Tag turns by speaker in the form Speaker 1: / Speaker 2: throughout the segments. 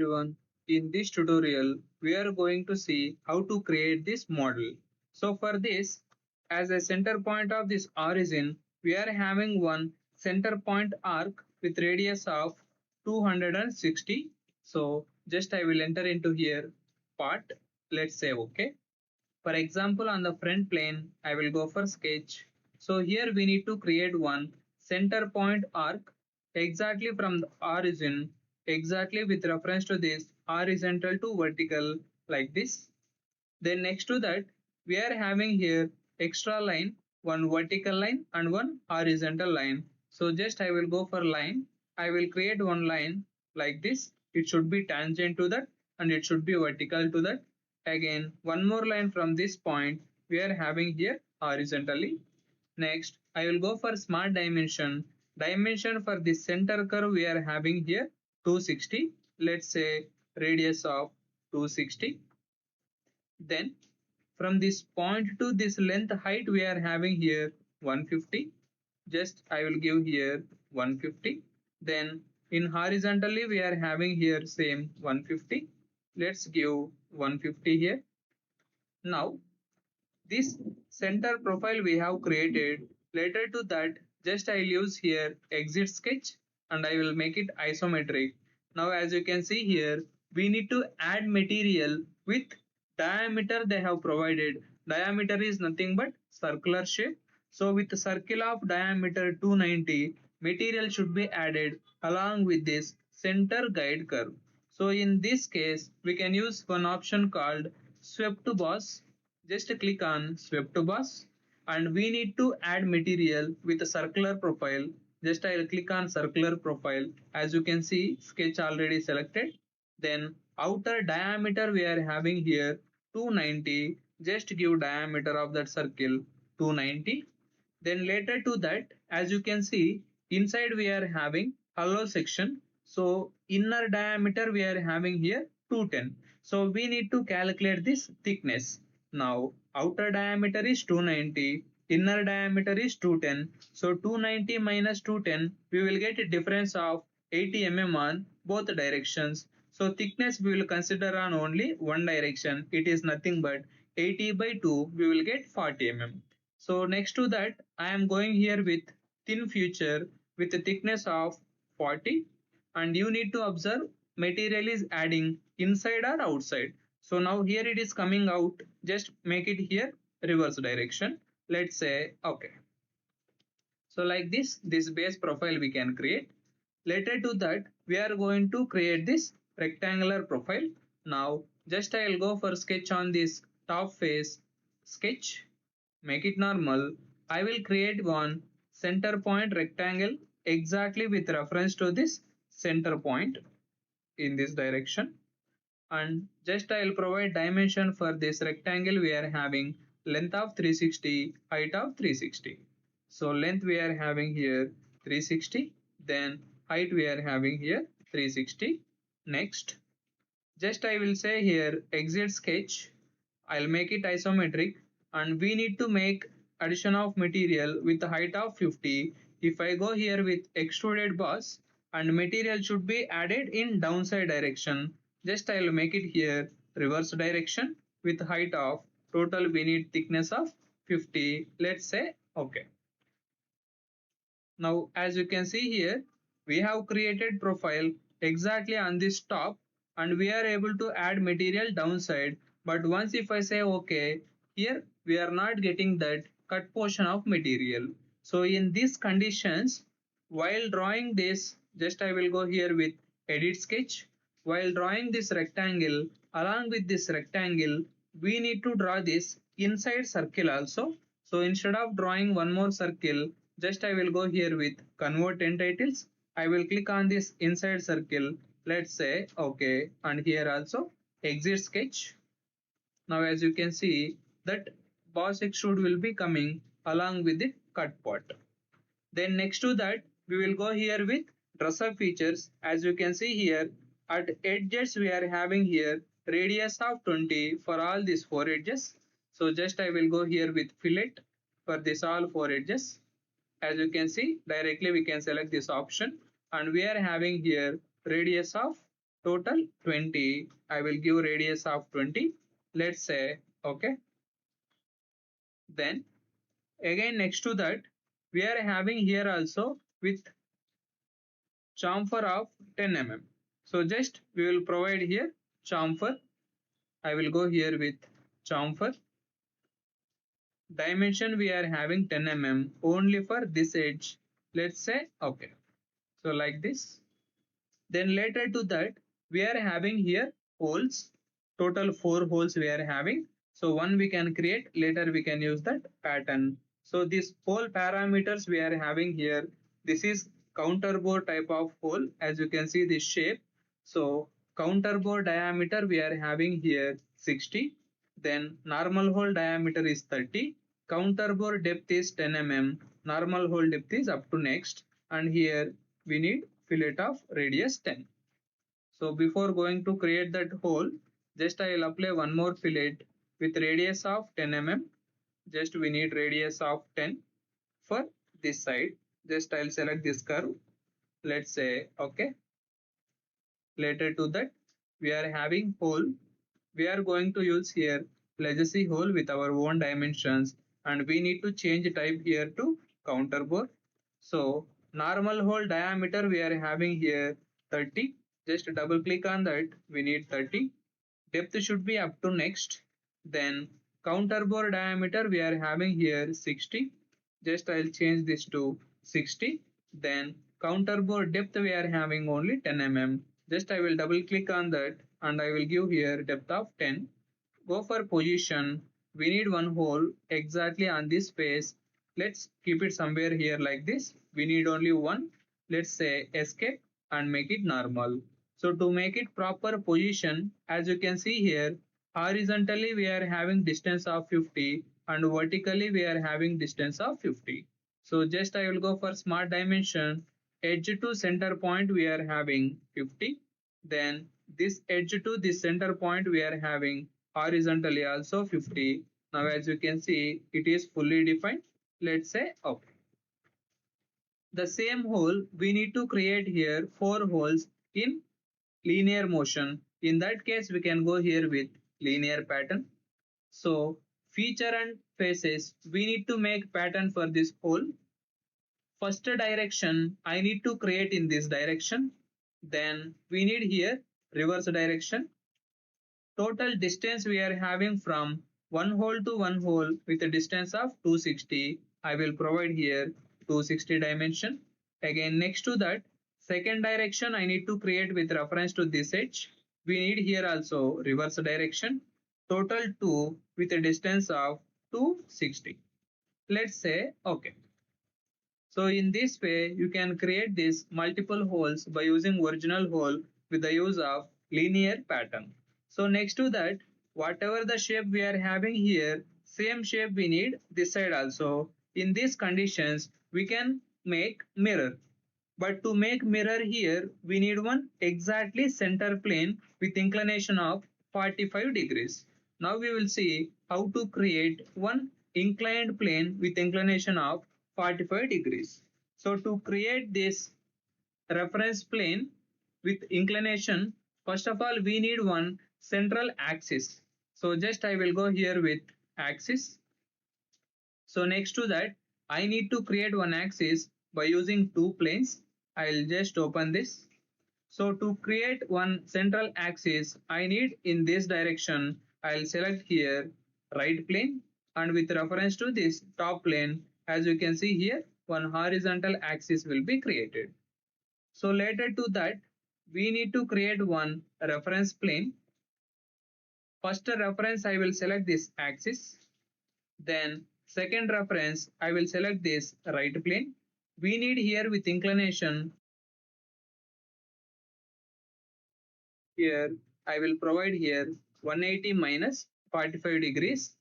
Speaker 1: everyone. In this tutorial, we are going to see how to create this model. So for this, as a center point of this origin, we are having one center point arc with radius of 260. So just I will enter into here part. Let's say OK. For example, on the front plane, I will go for sketch. So here we need to create one center point arc exactly from the origin, exactly with reference to this horizontal to vertical like this. Then next to that, we are having here extra line, one vertical line and one horizontal line. So just I will go for line. I will create one line like this. It should be tangent to that and it should be vertical to that. Again, one more line from this point we are having here horizontally. Next, I will go for smart dimension. Dimension for this center curve we are having here 260. Let's say radius of 260. Then from this point to this length height we are having here 150. Just I will give here 150. Then in horizontally we are having here same 150. Let's give 150 here. Now this center profile we have created. Later to that, just I'll use here exit sketch and I will make it isometric. Now as you can see here, we need to add material with diameter they have provided. Diameter is nothing but circular shape. So with a circle of diameter 290, material should be added along with this center guide curve. So in this case, we can use one option called swept to boss. Just click on swept to boss and we need to add material with a circular profile. Just I'll click on circular profile. As you can see, sketch already selected. Then outer diameter we are having here 290. Just give diameter of that circle 290. Then later to that, as you can see, inside we are having hollow section. So inner diameter we are having here 210. So we need to calculate this thickness. Now outer diameter is 290, inner diameter is 210. So 290 minus 210, we will get a difference of 80 mm on both directions. So thickness we will consider on only one direction. It is nothing but 80 by 2, we will get 40 mm. So next to that, I am going here with thin feature with a thickness of 40 and you need to observe material is adding inside or outside. So now here it is coming out, just make it here reverse direction. Let's say okay. So like this base profile we can create. Later to that, we are going to create this rectangular profile. Now just I will go for sketch on this top face sketch. Make it normal. I will create one center point rectangle exactly with reference to this center point in this direction. And just I will provide dimension for this rectangle we are having length of 360, height of 360. So length we are having here 360, then height we are having here 360. Next, just I will say here exit sketch. I'll make it isometric and we need to make addition of material with a height of 50. If I go here with extruded boss and material should be added in downside direction, just I'll make it here reverse direction with height of total we need thickness of 50. Let's say okay. Now as you can see here, we have created profile exactly on this top and we are able to add material downside. But once if I say okay, here we are not getting that cut portion of material. So in these conditions, while drawing this, just I will go here with edit sketch. While drawing this rectangle, along with this rectangle, we need to draw this inside circle also. So instead of drawing one more circle, just I will go here with convert entitles. I will click on this inside circle. Let's say okay, and here also exit sketch. Now as you can see that boss extrude will be coming along with the cut part. Then next to that we will go here with dress up features. As you can see here at edges we are having here radius of 20 for all these four edges. So just I will go here with fillet for this all four edges. As you can see directly we can select this option and we are having here radius of total 20. I will give radius of 20. Let's say okay. Then again next to that we are having here also with chamfer of 10 mm. So just we will provide here chamfer. I will go here with chamfer. Dimension we are having 10 mm only for this edge. Let's say okay. So like this. Then later to that we are having here holes. Total 4 holes we are having. So one we can create, later we can use that pattern. So this hole parameters we are having here. This is counterbore type of hole, as you can see this shape. So counterbore diameter we are having here 60. Then normal hole diameter is 30. Counterbore depth is 10 mm. Normal hole depth is up to next. And here we need fillet of radius 10. So before going to create that hole, just I will apply one more fillet with radius of 10 mm. Just we need radius of 10 for this side. Just I will select this curve. Let's say okay. Later to that we are having hole. We are going to use here legacy hole with our own dimensions, and we need to change type here to counterbore. So normal hole diameter we are having here 30. Just double click on that. We need 30. Depth should be up to next. Then counterbore diameter we are having here 60. Just I'll change this to 60. Then counterbore depth we are having only 10 mm. Just I will double click on that and I will give here depth of 10. Go for position. We need one hole exactly on this space. Let's keep it somewhere here like this. We need only one. Let's say escape and make it normal. So to make it proper position, as you can see here, horizontally we are having distance of 50 and vertically we are having distance of 50. So just I will go for smart dimension. Edge to center point we are having 50. Then this edge to this center point we are having horizontally also 50. Now as you can see, it is fully defined. Let's say okay. The same hole we need to create here 4 holes in linear motion. In that case we can go here with linear pattern. So feature and faces, we need to make pattern for this hole. First direction I need to create in this direction. Then we need here reverse direction. Total distance we are having from one hole to one hole with a distance of 260. I will provide here 260 dimension. Again next to that second direction I need to create with reference to this edge. We need here also reverse direction. Total 2 with a distance of 260. Let's say okay. So in this way you can create these multiple holes by using original hole with the use of linear pattern. So next to that, whatever the shape we are having here, same shape we need this side also. In these conditions we can make mirror. But to make mirror here we need one exactly center plane with inclination of 45 degrees. Now we will see how to create one inclined plane with inclination of 45 degrees. So to create this reference plane with inclination, first of all we need one central axis. So just I will go here with axis. So next to that I need to create one axis by using two planes. I'll just open this. So to create one central axis I need in this direction, I'll select here right plane, and with reference to this top plane, as you can see here, one horizontal axis will be created. So later to that we need to create one reference plane. First reference I will select this axis. Then second reference I will select this right plane. We need here with inclination. Here I will provide here 180 minus 45 degrees.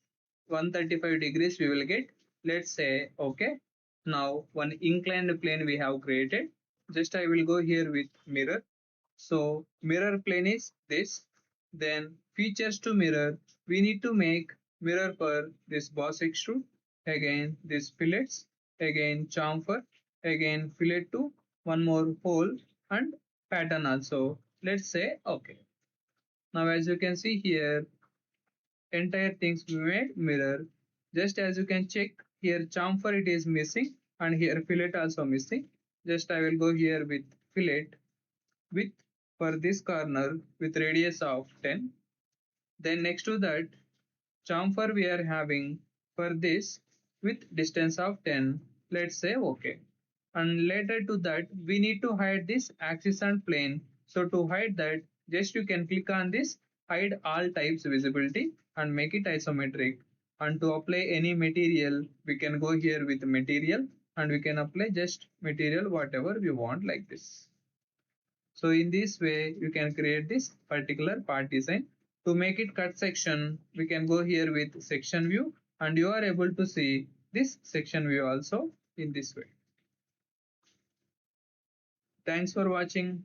Speaker 1: 135 degrees we will get. Let's say okay. Now one inclined plane we have created. Just I will go here with mirror. So mirror plane is this. Then features to mirror. We need to make mirror for this boss extrude. Again this fillets. Again chamfer. Again fillet to one more hole and pattern also. Let's say okay. Now as you can see here, entire things we made mirror. Just as you can check here, chamfer it is missing and here fillet also missing. Just I will go here with fillet width for this corner with radius of 10. Then next to that, chamfer we are having for this with distance of 10. Let's say okay. And later to that, we need to hide this axis and plane. So to hide that, just you can click on this hide all types visibility and make it isometric. And to apply any material, we can go here with material and we can apply just material whatever we want like this. So in this way, you can create this particular part design. To make it cut section, we can go here with section view and you are able to see this section view also in this way. Thanks for watching.